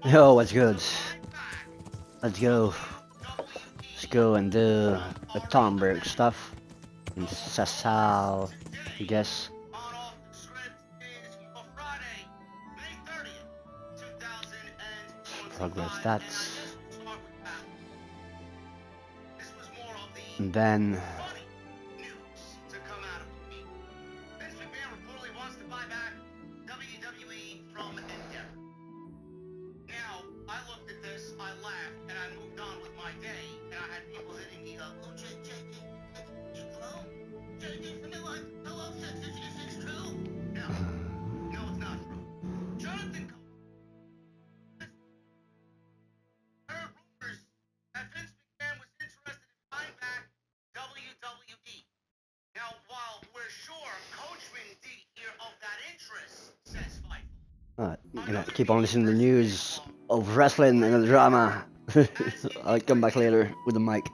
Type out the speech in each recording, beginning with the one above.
Yo, what's good? Let's go. Let's go and do the Thornburg stuff in Sasal, I guess. Progress that's. And then I'm gonna keep on listening to the news of wrestling and the drama. I'll come back later with the mic.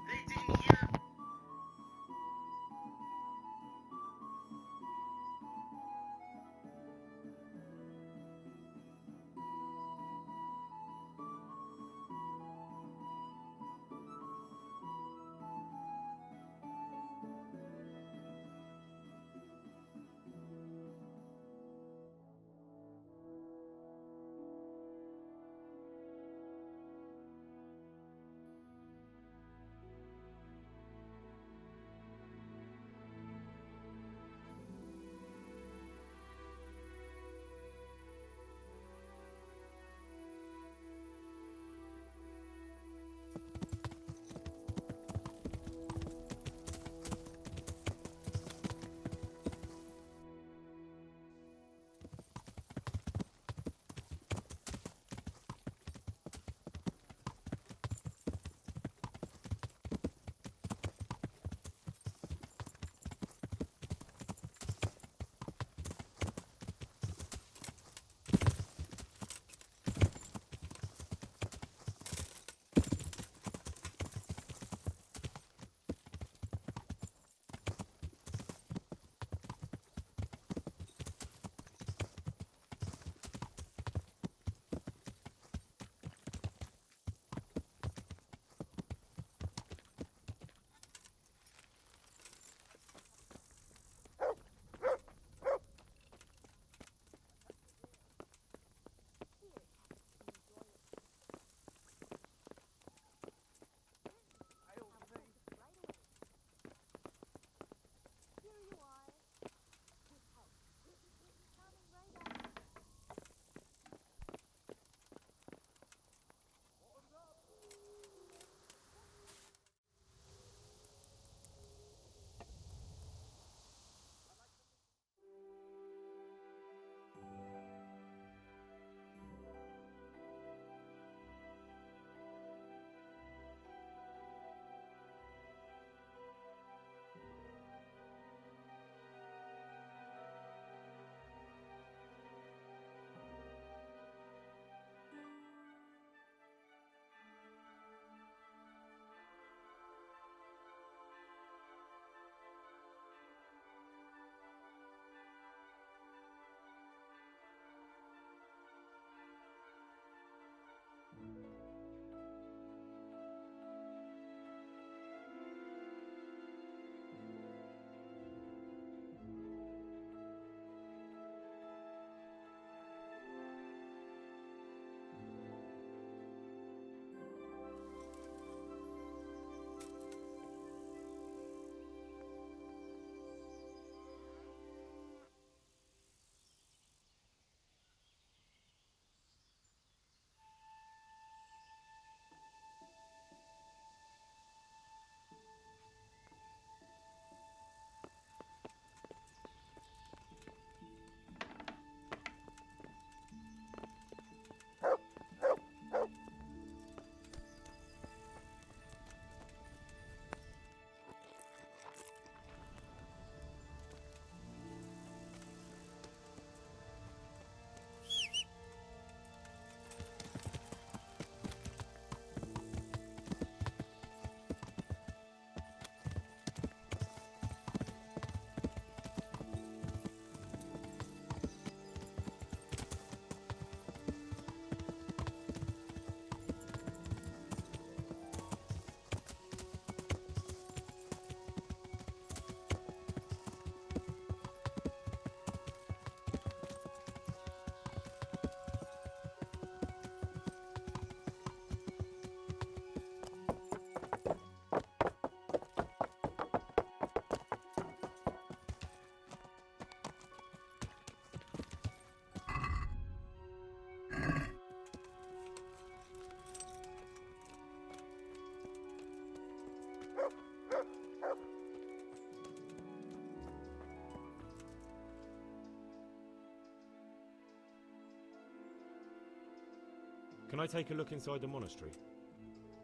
Can I take a look inside the monastery?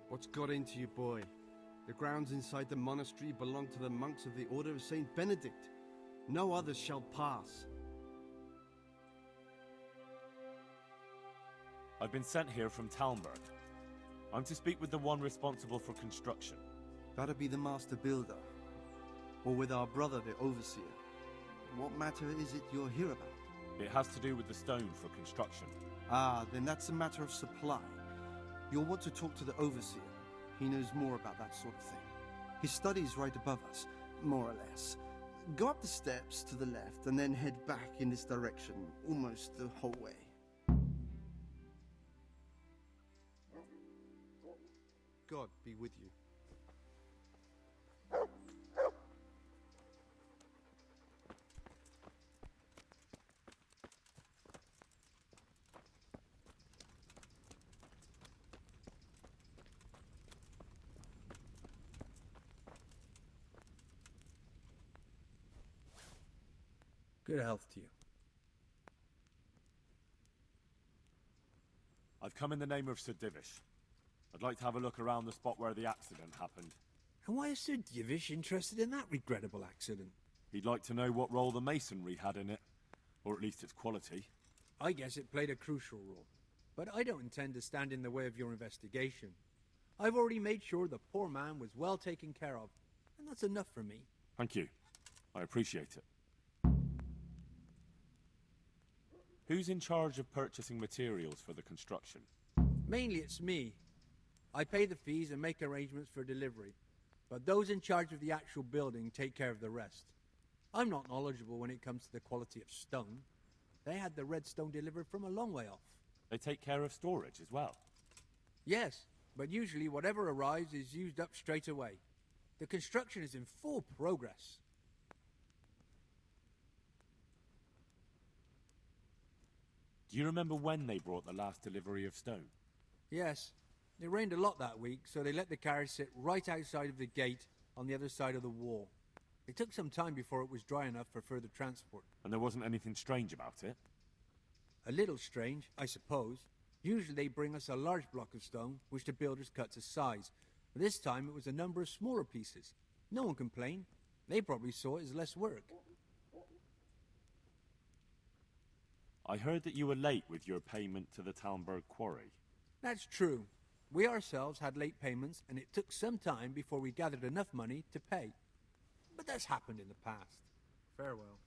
What's got into you, boy? The grounds inside the monastery belong to the monks of the Order of Saint Benedict. No others shall pass. I've been sent here from Talmberg. I'm to speak with the one responsible for construction. That'd be the master builder. Or with our brother, the overseer. What matter is it you're here about? It has to do with the stone for construction. Ah, then that's a matter of supply. You'll want to talk to the overseer. He knows more about that sort of thing. His study's right above us, more or less. Go up the steps to the left and then head back in this direction, almost the whole way. God be with you. Good health to you. I've come in the name of Sir Divish. I'd like to have a look around the spot where the accident happened. And why is Sir Divish interested in that regrettable accident? He'd like to know what role the masonry had in it, or at least its quality. I guess it played a crucial role. But I don't intend to stand in the way of your investigation. I've already made sure the poor man was well taken care of, and that's enough for me. Thank you. I appreciate it. Who's in charge of purchasing materials for the construction? Mainly it's me. I pay the fees and make arrangements for delivery. But those in charge of the actual building take care of the rest. I'm not knowledgeable when it comes to the quality of stone. They had the red stone delivered from a long way off. They take care of storage as well. Yes, but usually whatever arrives is used up straight away. The construction is in full progress. Do you remember when they brought the last delivery of stone? Yes. It rained a lot that week, so they let the carriage sit right outside of the gate on the other side of the wall. It took some time before it was dry enough for further transport. And there wasn't anything strange about it? A little strange, I suppose. Usually they bring us a large block of stone, which the builders cut to size. But this time it was a number of smaller pieces. No one complained. They probably saw it as less work. I heard that you were late with your payment to the Talmberg quarry. That's true. We ourselves had late payments, and it took some time before we gathered enough money to pay. But that's happened in the past. Farewell.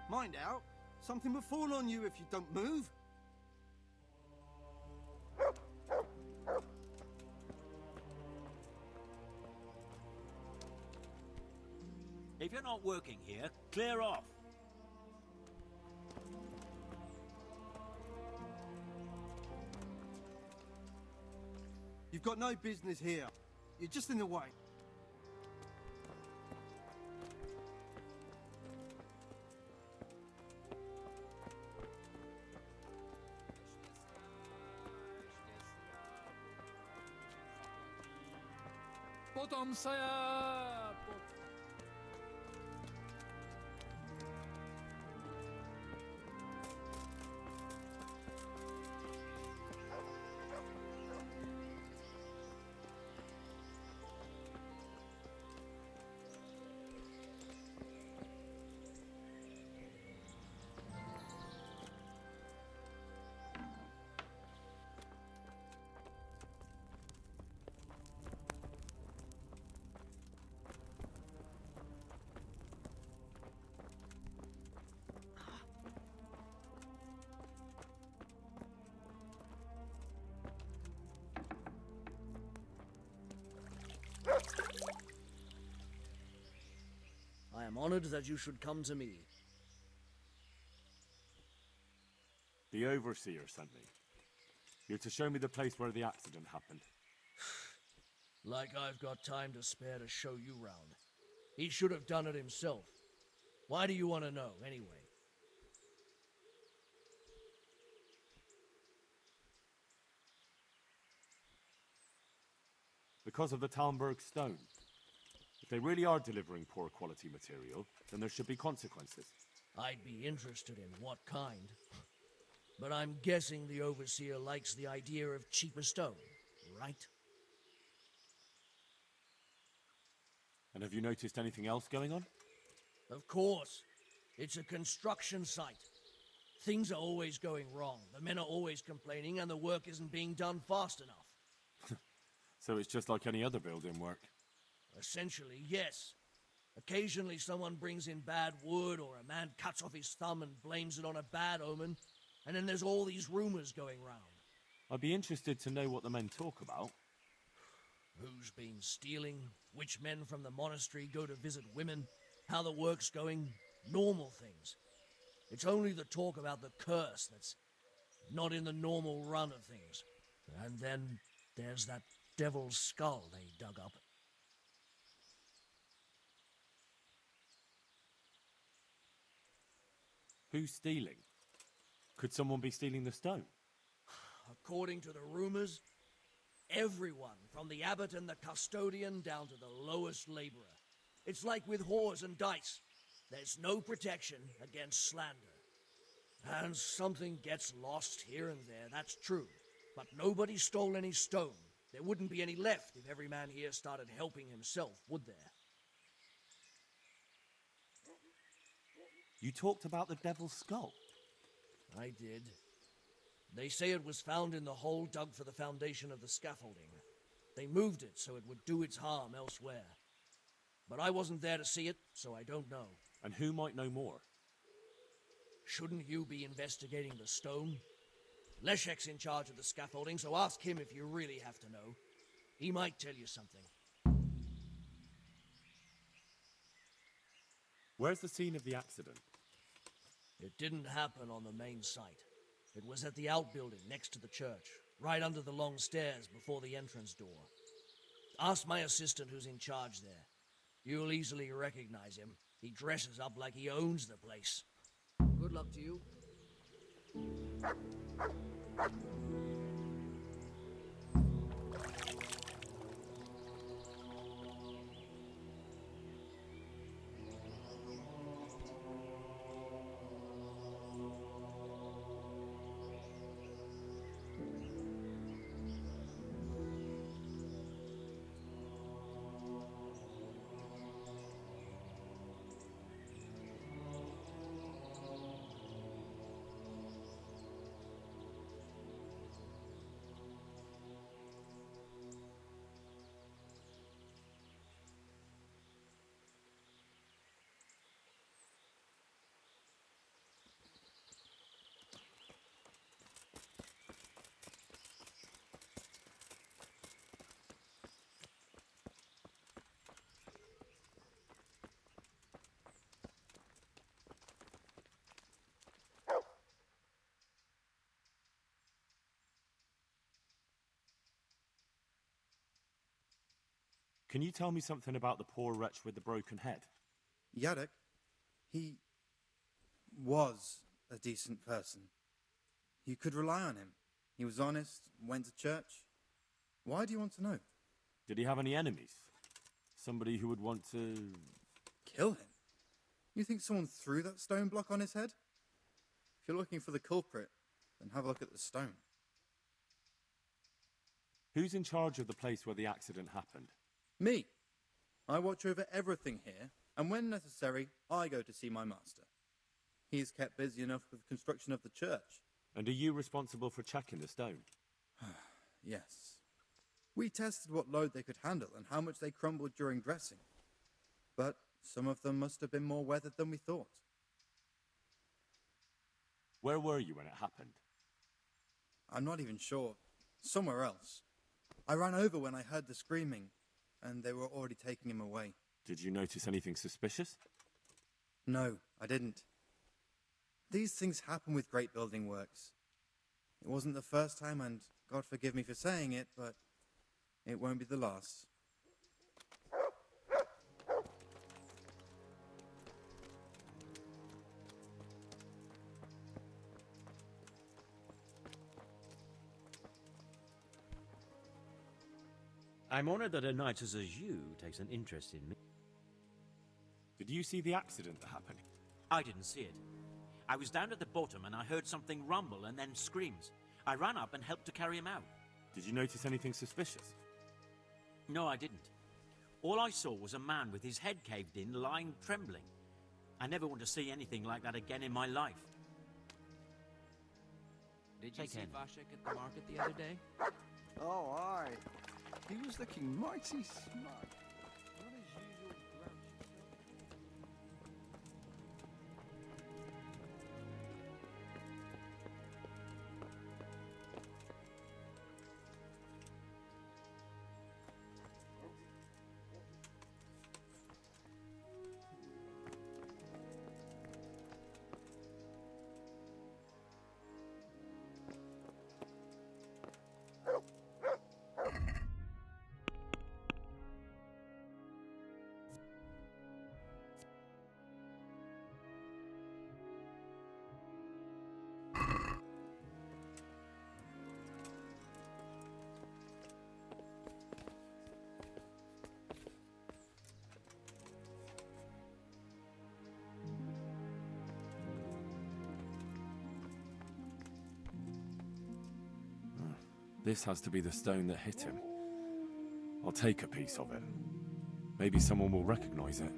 Mind out. Something will fall on you if you don't move. If you're not working here, clear off. You've got no business here. You're just in the way. Potom saya... am honored that you should come to me. The Overseer sent me. You're to show me the place where the accident happened. Like I've got time to spare to show you round. He should have done it himself. Why do you want to know, anyway? Because of the Talmberg stone. If they really are delivering poor quality material, then there should be consequences. I'd be interested in what kind. But I'm guessing the Overseer likes the idea of cheaper stone, right? And have you noticed anything else going on? Of course. It's a construction site. Things are always going wrong. The men are always complaining, and the work isn't being done fast enough. So it's just like any other building work. Essentially, yes. Occasionally someone brings in bad wood, or a man cuts off his thumb and blames it on a bad omen, and then there's all these rumors going round. I'd be interested to know what the men talk about. Who's been stealing, which men from the monastery go to visit women, how the work's going, normal things. It's only the talk about the curse that's not in the normal run of things. And then there's that devil's skull they dug up. Who's stealing? Could someone be stealing the stone? According to the rumors, everyone, from the abbot and the custodian down to the lowest laborer. It's like with whores and dice. There's no protection against slander. And something gets lost here and there, that's true. But nobody stole any stone. There wouldn't be any left if every man here started helping himself, would there? You talked about the devil's skull. I did. They say it was found in the hole dug for the foundation of the scaffolding. They moved it so it would do its harm elsewhere. But I wasn't there to see it, so I don't know. And who might know more? Shouldn't you be investigating the stone? Leszek's in charge of the scaffolding, so ask him if you really have to know. He might tell you something. Where's the scene of the accident? It didn't happen on the main site. It was at the outbuilding next to the church, right under the long stairs before the entrance door. Ask my assistant who's in charge there. You'll easily recognize him. He dresses up like he owns the place. Good luck to you. Can you tell me something about the poor wretch with the broken head? Yadek, he was a decent person. You could rely on him. He was honest, went to church. Why do you want to know? Did he have any enemies? Somebody who would want to... Kill him? You think someone threw that stone block on his head? If you're looking for the culprit, then have a look at the stone. Who's in charge of the place where the accident happened? Me. I watch over everything here, and when necessary, I go to see my master. He is kept busy enough with construction of the church. And are you responsible for checking the stone? Yes. We tested what load they could handle and how much they crumbled during dressing. But some of them must have been more weathered than we thought. Where were you when it happened? I'm not even sure. Somewhere else. I ran over when I heard the screaming, and they were already taking him away. Did you notice anything suspicious? No, I didn't. These things happen with great building works. It wasn't the first time, and God forgive me for saying it, but it won't be the last. I'm honored that a knight such as you takes an interest in me. Did you see the accident that happened? I didn't see it. I was down at the bottom and I heard something rumble and then screams. I ran up and helped to carry him out. Did you notice anything suspicious? No, I didn't. All I saw was a man with his head caved in, lying trembling. I never want to see anything like that again in my life. Did you Take see care. Vashek at the market the other day? Oh, aye. He was looking mighty smart. Not his usual grouchy self. This has to be the stone that hit him. I'll take a piece of it. Maybe someone will recognize it.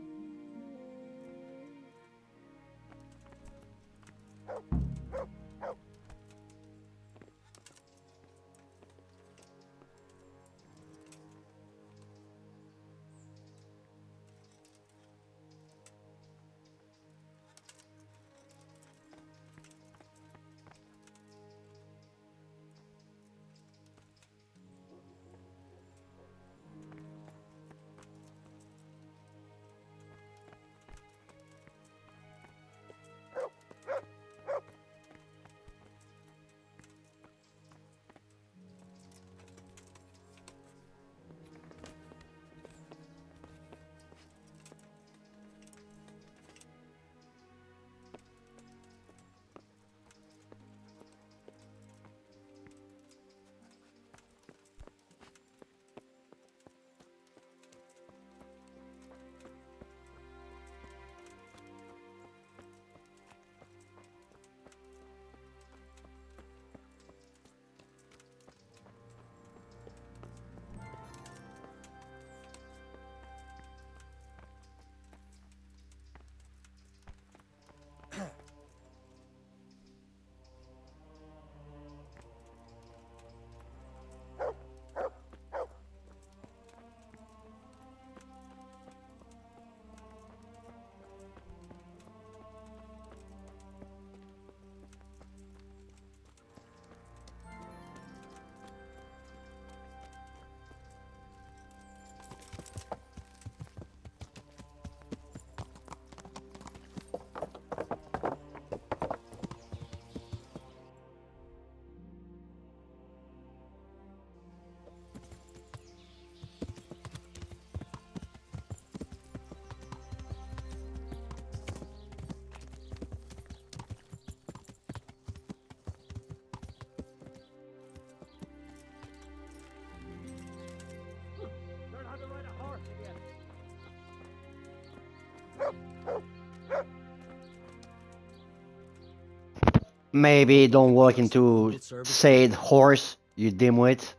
Maybe don't walk into said horse, you dimwit.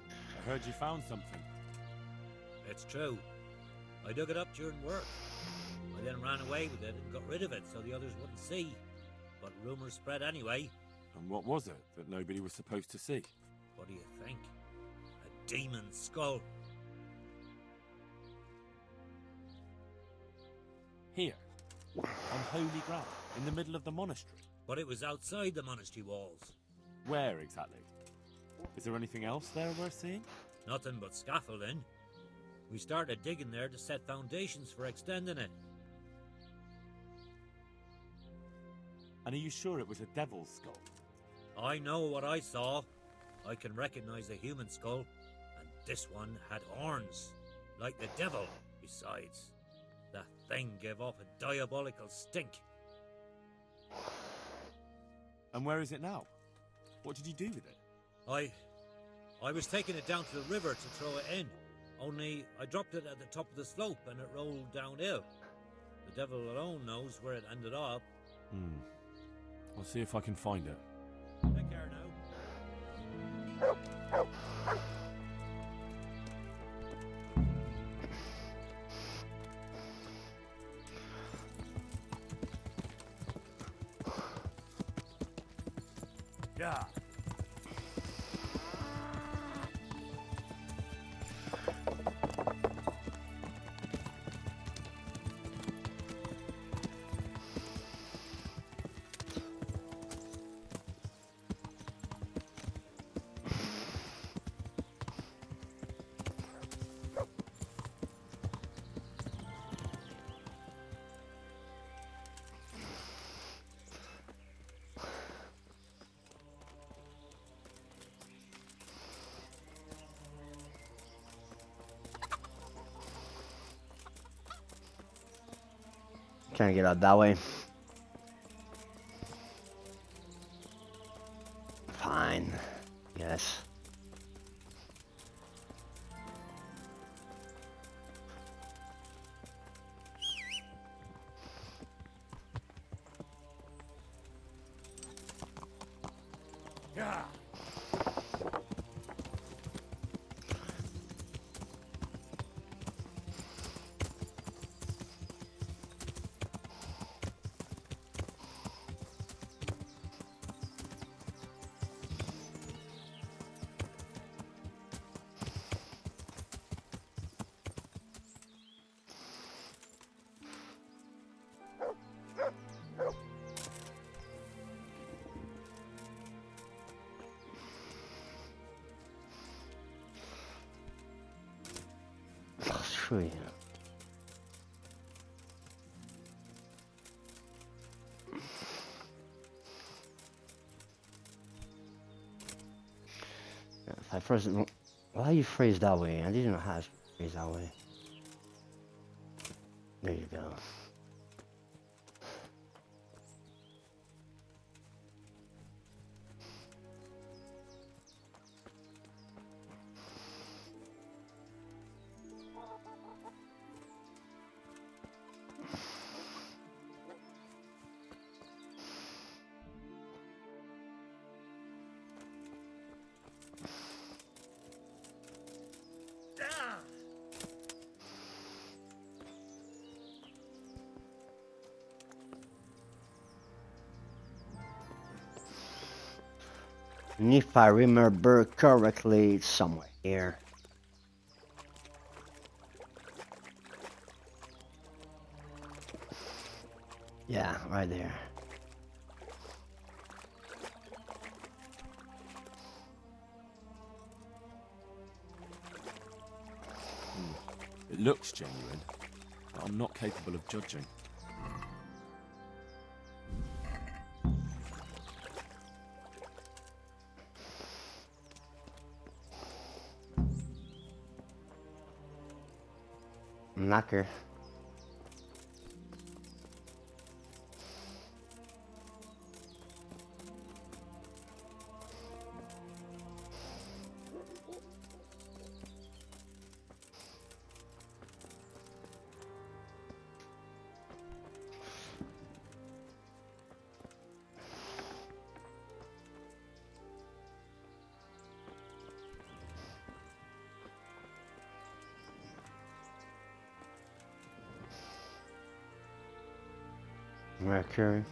I heard you found something. It's true. I dug it up during work. I then ran away with it and got rid of it so the others wouldn't see. But rumors spread anyway. And what was it that nobody was supposed to see? What do you think? A demon skull. Here, on holy ground, in the middle of the monastery. But it was outside the monastery walls. Where exactly? Is there anything else there worth seeing? Nothing but scaffolding. We started digging there to set foundations for extending it. And are you sure it was a devil's skull? I know what I saw. I can recognize a human skull, and this one had horns, like the devil. Besides, that thing gave off a diabolical stink. And where is it now? What did you do with it? I was taking it down to the river to throw it in. Only I dropped it at the top of the slope and it rolled downhill. The devil alone knows where it ended up. I'll see if I can find it. Take care now. Yeah. Can't get out that way. Fine. Yes. Yeah. Screw you. If I first, why you phrase that way? I didn't know how to phrase that way. There you go. And if I remember correctly, it's somewhere here. Yeah, right there. It looks genuine, but I'm not capable of judging. Knocker. Mercury.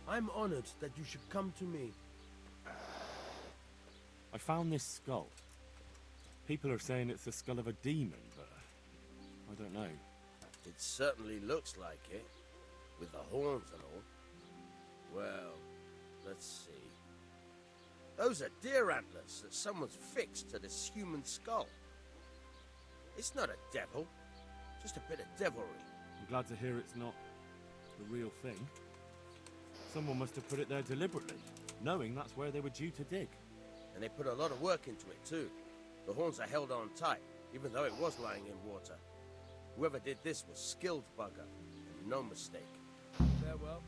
I'm honored that you should come to me. I found this skull. People are saying it's the skull of a demon, but I don't know. It certainly looks like it, with the horns and all. Well, let's see. Those are deer antlers that someone's fixed to this human skull. It's not a devil, just a bit of devilry. I'm glad to hear it's not the real thing. Someone must have put it there deliberately, knowing that's where they were due to dig. And they put a lot of work into it too. The horns are held on tight, even though it was lying in water. Whoever did this was skilled bugger, and no mistake. Farewell.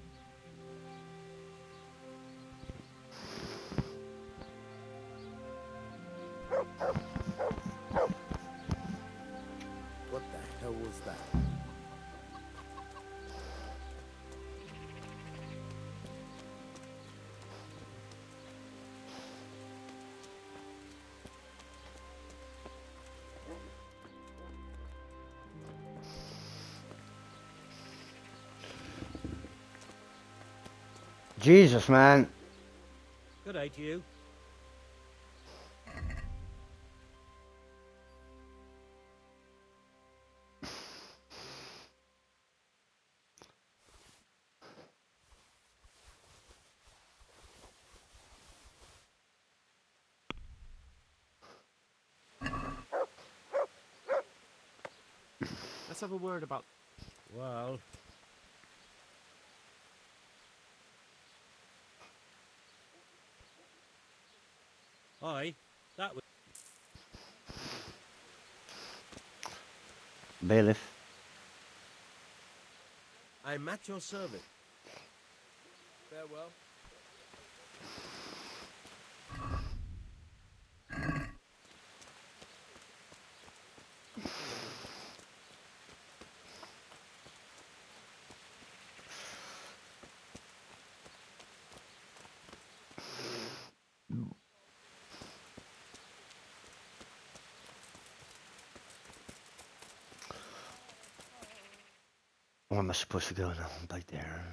What the hell was that? Jesus, man. Good day to you. Let's have a word about... Well, aye, that was... Bailiff. I'm at your service. Farewell. Where am I supposed to go now? Back there.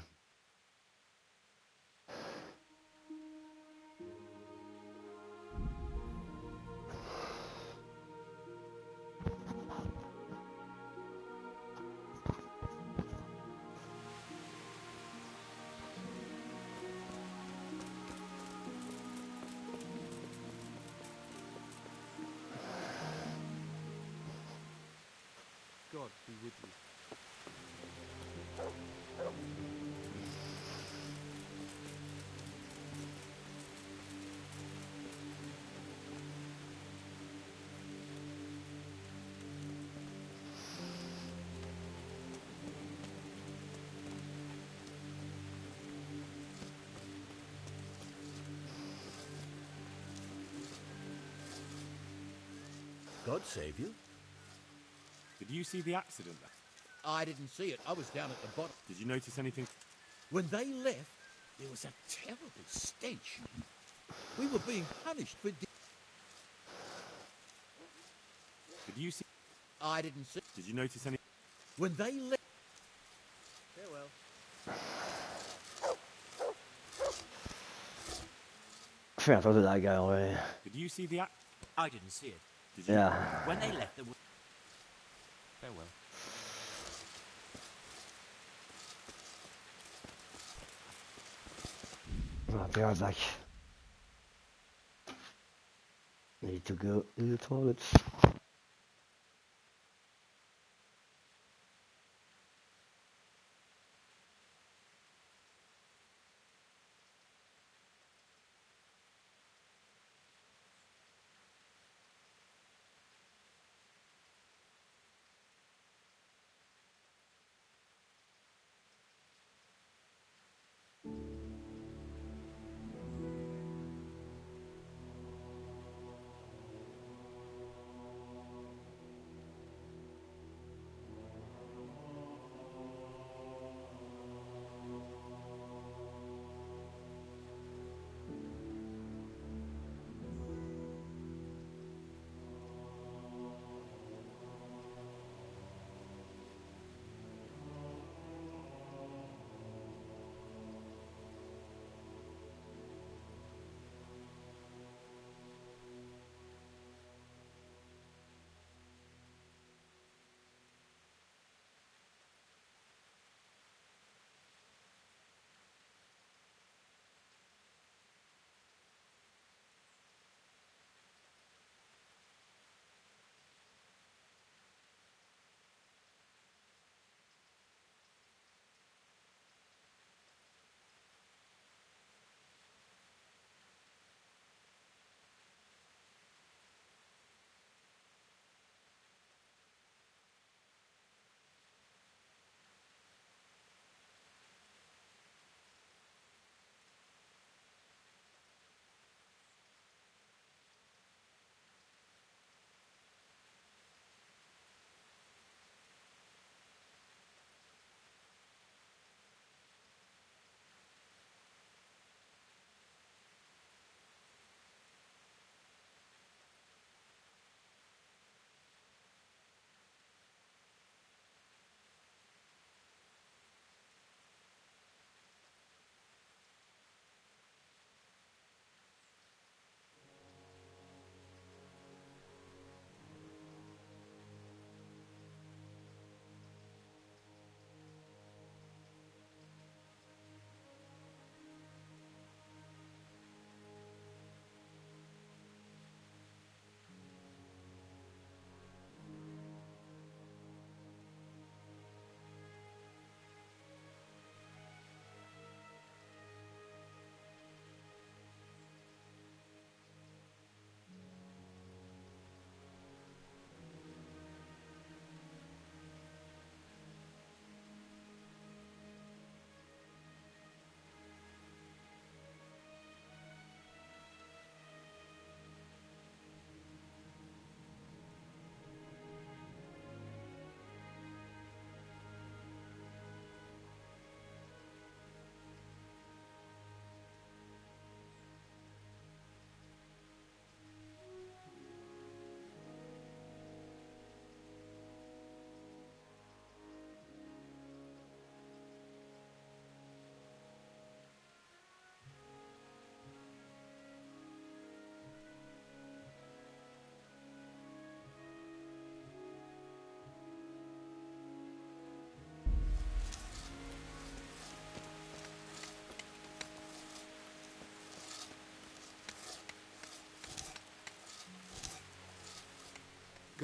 God be with you. God save you. Did you see the accident there? I didn't see it. I was down at the bottom. Did you notice anything? When they left, there was a terrible stench. We were being punished for... Did you see... I didn't see... Did you notice any... When they left... Farewell. I think I told that guy already. Did you see the I didn't see it. Did you... Yeah. When they left, there was... Farewell. I'll be right back. Need to go to the toilets.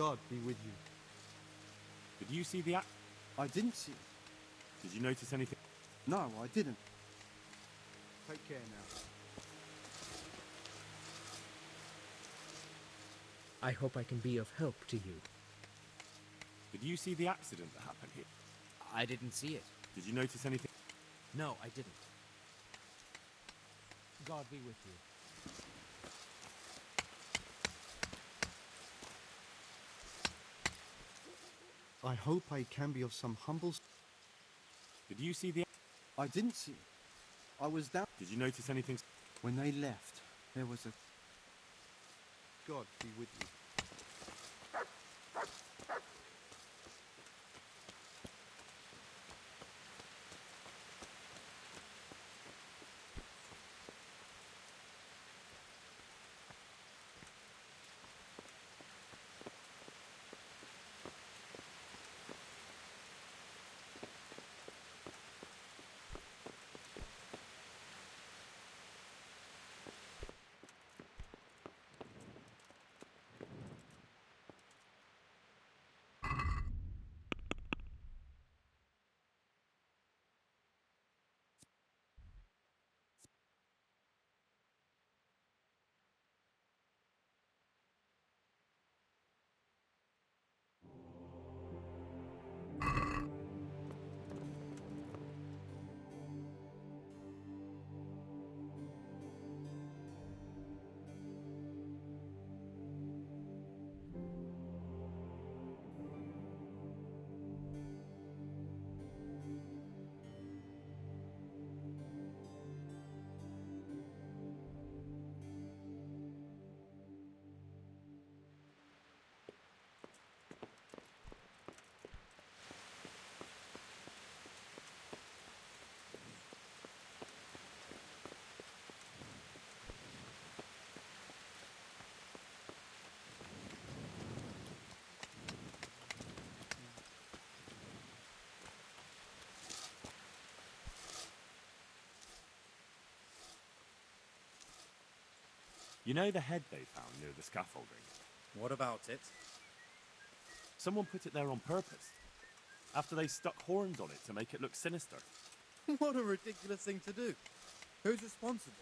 God be with you. Did you see the act? I didn't see it. Did you notice anything? No, I didn't. Take care now. I hope I can be of help to you. Did you see the accident that happened here? I didn't see it. Did you notice anything? No, I didn't. God be with you. I hope I can be of some humble... Did you see the... I didn't see it. I was down... Did you notice anything? When they left, there was a... God be with you. You know the head they found near the scaffolding? What about it? Someone put it there on purpose. After they stuck horns on it to make it look sinister. What a ridiculous thing to do. Who's responsible?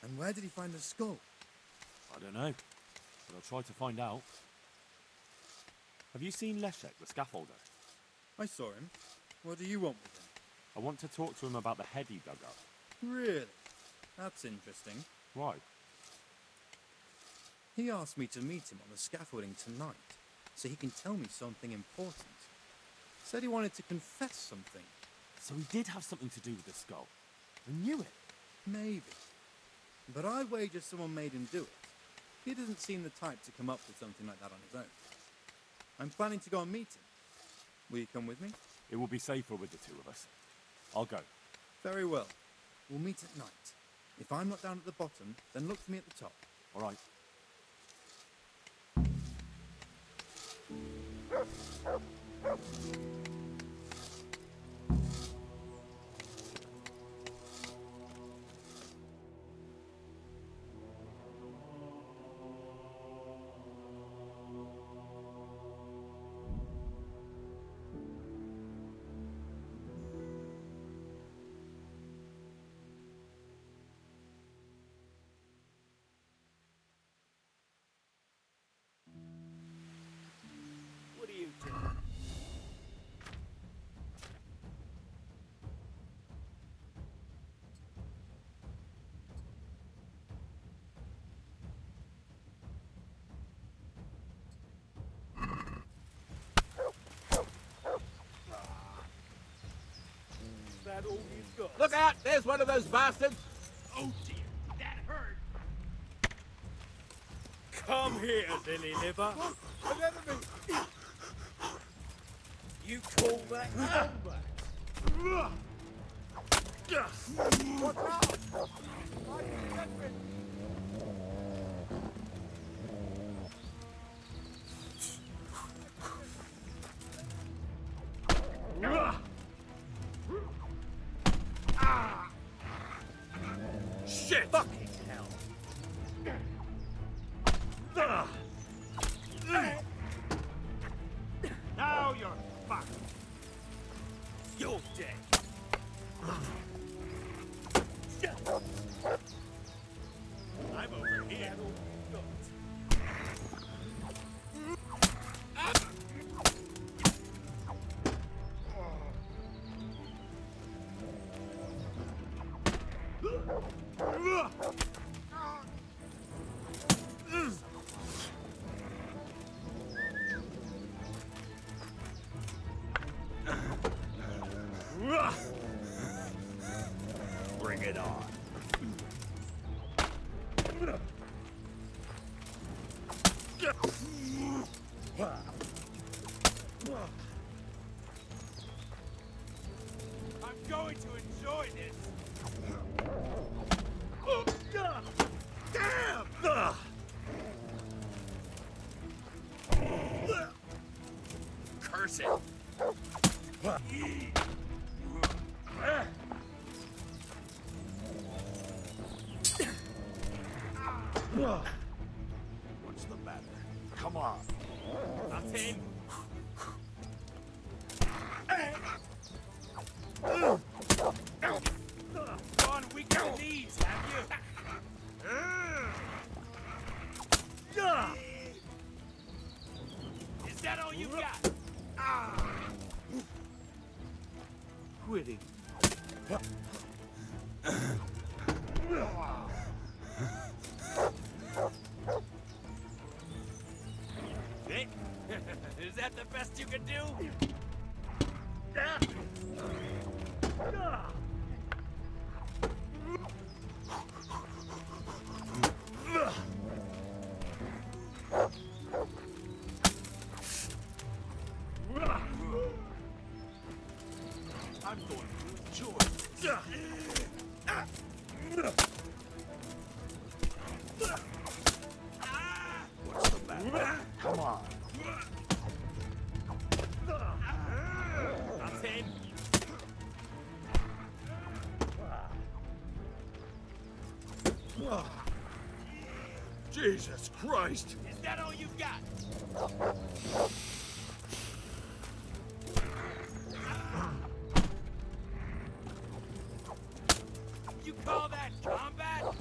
And where did he find the skull? I don't know, but I'll try to find out. Have you seen Leszek, the scaffolder? I saw him. What do you want with him? I want to talk to him about the head he dug up. Really? That's interesting. Why? He asked me to meet him on the scaffolding tonight, so he can tell me something important. Said he wanted to confess something. So he did have something to do with the skull. I knew it. Maybe. But I wager someone made him do it. He doesn't seem the type to come up with something like that on his own. I'm planning to go and meet him. Will you come with me? It will be safer with the two of us. I'll go. Very well. We'll meet at night. If I'm not down at the bottom, then look for me at the top. All right. What are you doing? Is that all you've got? Look out! There's one of those bastards! Oh dear, that hurt. Come here, Lily Liver. An enemy! You call that combat? Watch out! I can get me! Shit! Fucking hell! Bring it on. I'm going to enjoy this. Damn! Curse it! What's the matter? Come on. That's in. Gone weak on these, have you? Is that all you got? Quitting. Vic? Is that the best you can do? I'm going to enjoy this. What's the matter? Come on. That's in. Jesus Christ! Is that all you've got? You call that combat?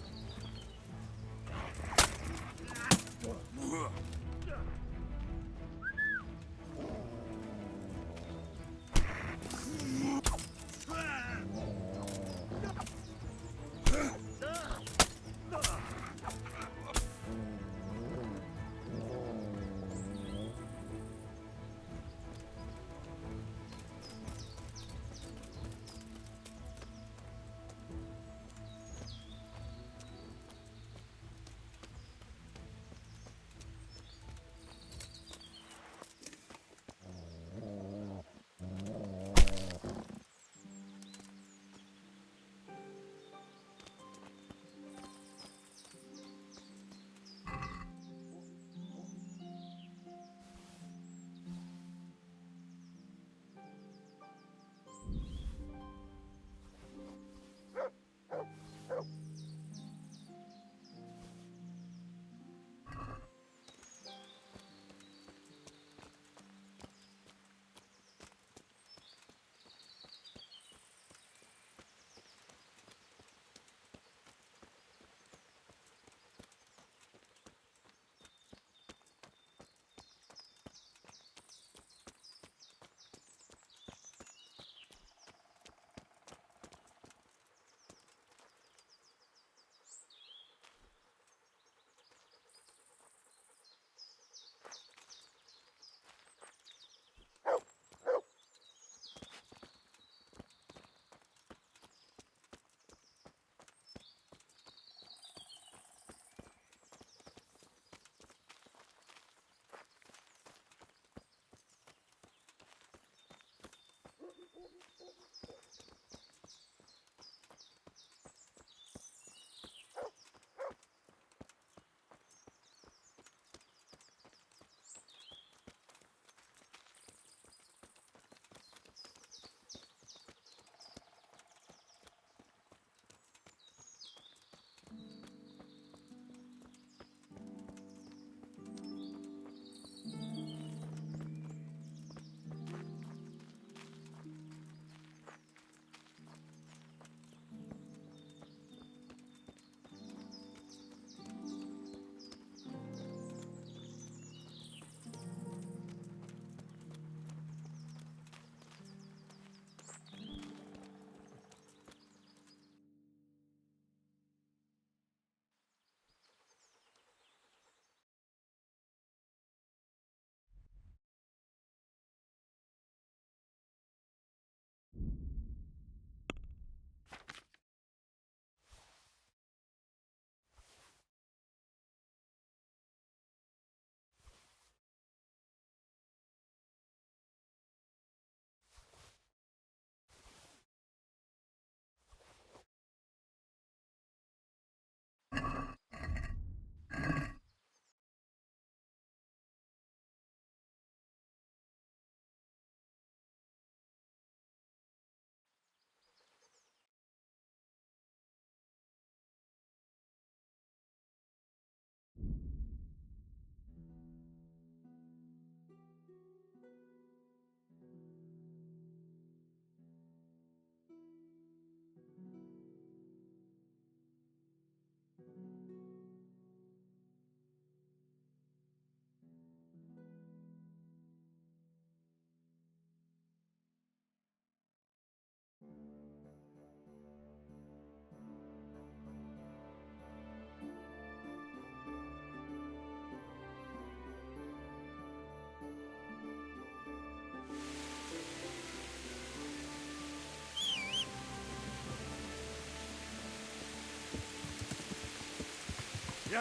Yeah.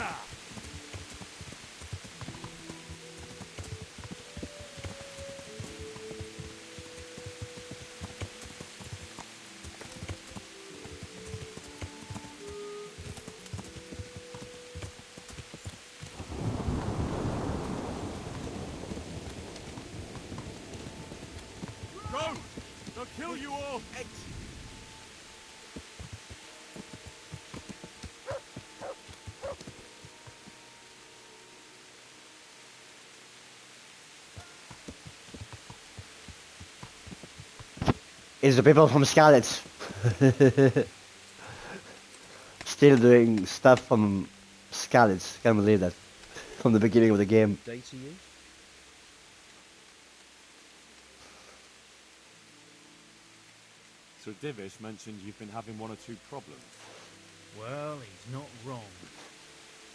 Go! They'll kill you all! Is the people from Scarlet still doing stuff from Scarlet? Can't believe that. From the beginning of the game. Day to you? Sir Divish mentioned you've been having one or two problems. Well, he's not wrong.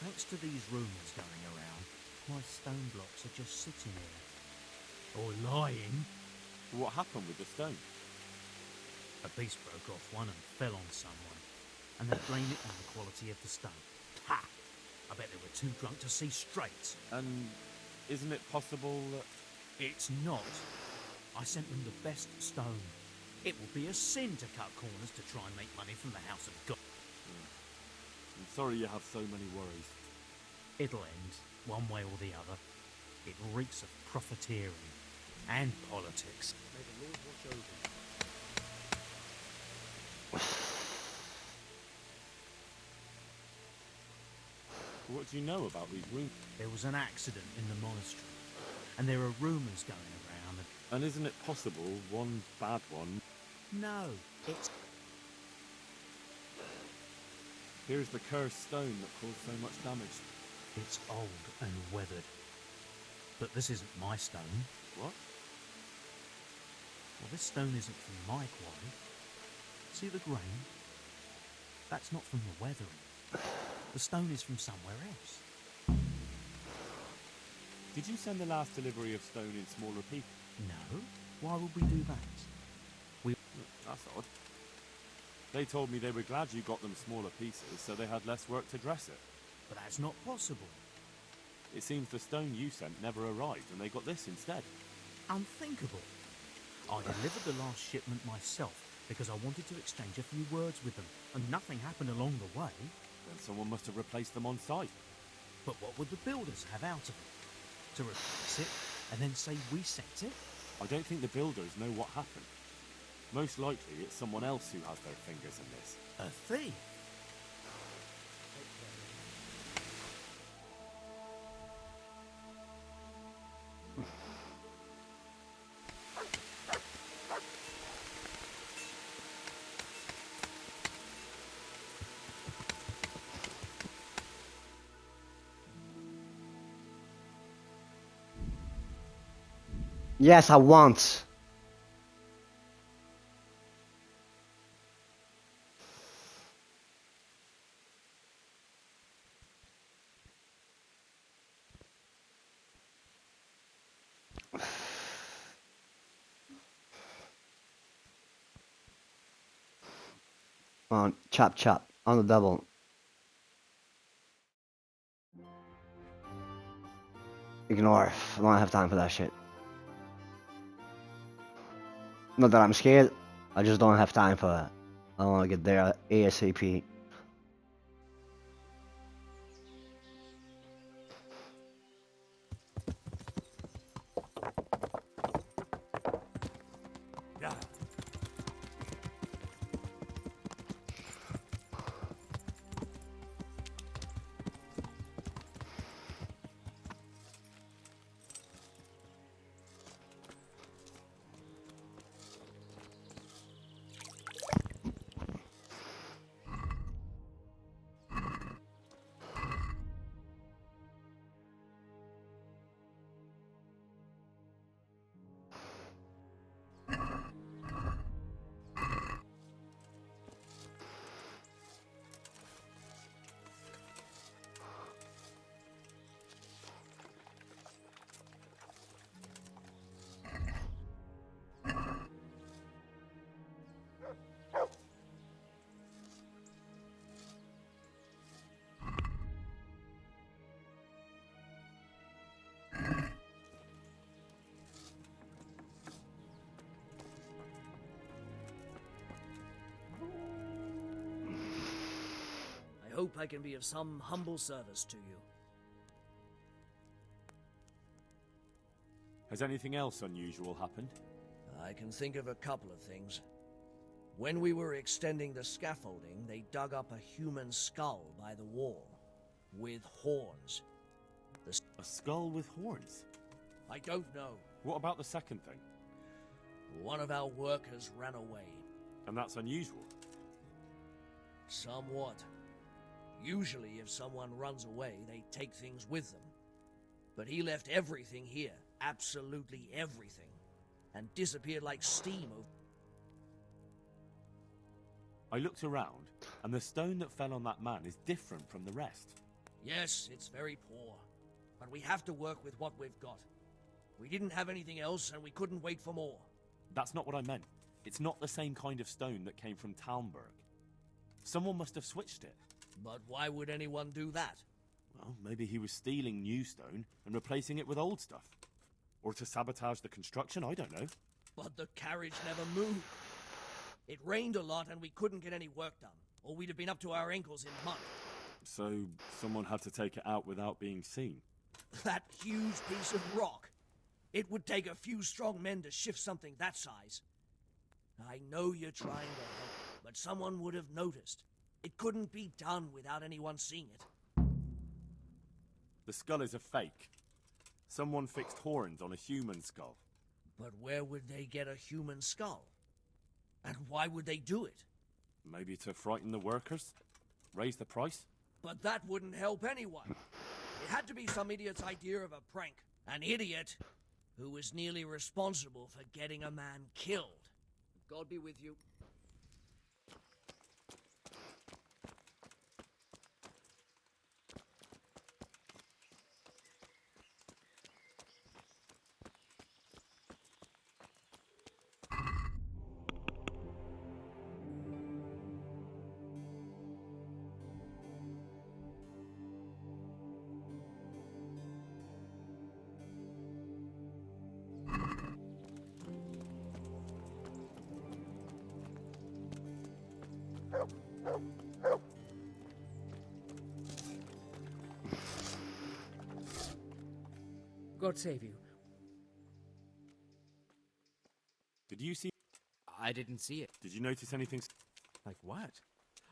Thanks to these rumours going around, my stone blocks are just sitting here. Or lying. What happened with the stone? A beast broke off one and fell on someone, and they blame it on the quality of the stone. Ha! I bet they were too drunk to see straight. And isn't it possible that... It's not. I sent them the best stone. It would be a sin to cut corners to try and make money from the House of God. I'm sorry you have so many worries. It'll end, one way or the other. It reeks of profiteering and politics. May the Lord watch over you. What do you know about these rooms? There was an accident in the monastery, and there are rumours going around that... And isn't it possible one bad one... No, it's... Here's the cursed stone that caused so much damage. It's old and weathered. But this isn't my stone. What? Well, this stone isn't from my quarry. See the grain? That's not from the weathering. The stone is from somewhere else. Did you send the last delivery of stone in smaller pieces? No. Why would we do that? That's odd. They told me they were glad you got them smaller pieces, so they had less work to dress it. But that's not possible. It seems the stone you sent never arrived, and they got this instead. Unthinkable. I delivered the last shipment myself because I wanted to exchange a few words with them, and nothing happened along the way. Then someone must have replaced them on site. But what would the builders have out of it? To replace it, and then say we sent it? I don't think the builders know what happened. Most likely, it's someone else who has their fingers in this. A thief? Yes, I want. On chop chop on the double. Ignore. I don't have time for that shit. Not that I'm scared. I just don't have time for it. I want to get there ASAP. Yeah. hope I can be of some humble service to you. Has anything else unusual happened? I can think of a couple of things. When we were extending the scaffolding, they dug up a human skull by the wall, with horns. A skull with horns? I don't know. What about the second thing? One of our workers ran away. And that's unusual? Somewhat. Usually, if someone runs away, they take things with them. But he left everything here, absolutely everything, and disappeared like steam over... I looked around, and the stone that fell on that man is different from the rest. Yes, it's very poor, but we have to work with what we've got. We didn't have anything else, and we couldn't wait for more. That's not what I meant. It's not the same kind of stone that came from Talmberg. Someone must have switched it. But why would anyone do that? Well, maybe he was stealing new stone and replacing it with old stuff. Or to sabotage the construction, I don't know. But the carriage never moved. It rained a lot and we couldn't get any work done, or we'd have been up to our ankles in mud. So, someone had to take it out without being seen. That huge piece of rock. It would take a few strong men to shift something that size. I know you're trying to help, but someone would have noticed. It couldn't be done without anyone seeing it. The skull is a fake. Someone fixed horns on a human skull. But where would they get a human skull? And why would they do it? Maybe to frighten the workers? Raise the price? But that wouldn't help anyone. It had to be some idiot's idea of a prank. An idiot who was nearly responsible for getting a man killed. God be with you. God save you. Did you see... I didn't see it. Did you notice anything... Like what?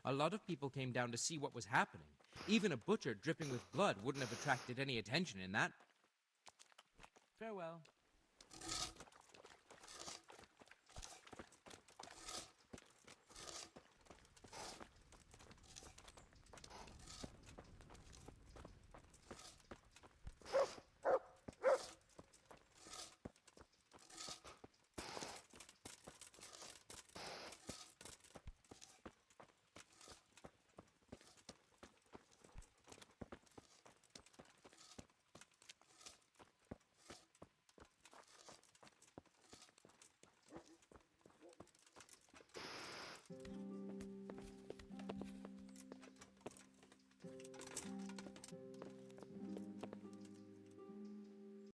A lot of people came down to see what was happening. Even a butcher dripping with blood wouldn't have attracted any attention in that. Farewell.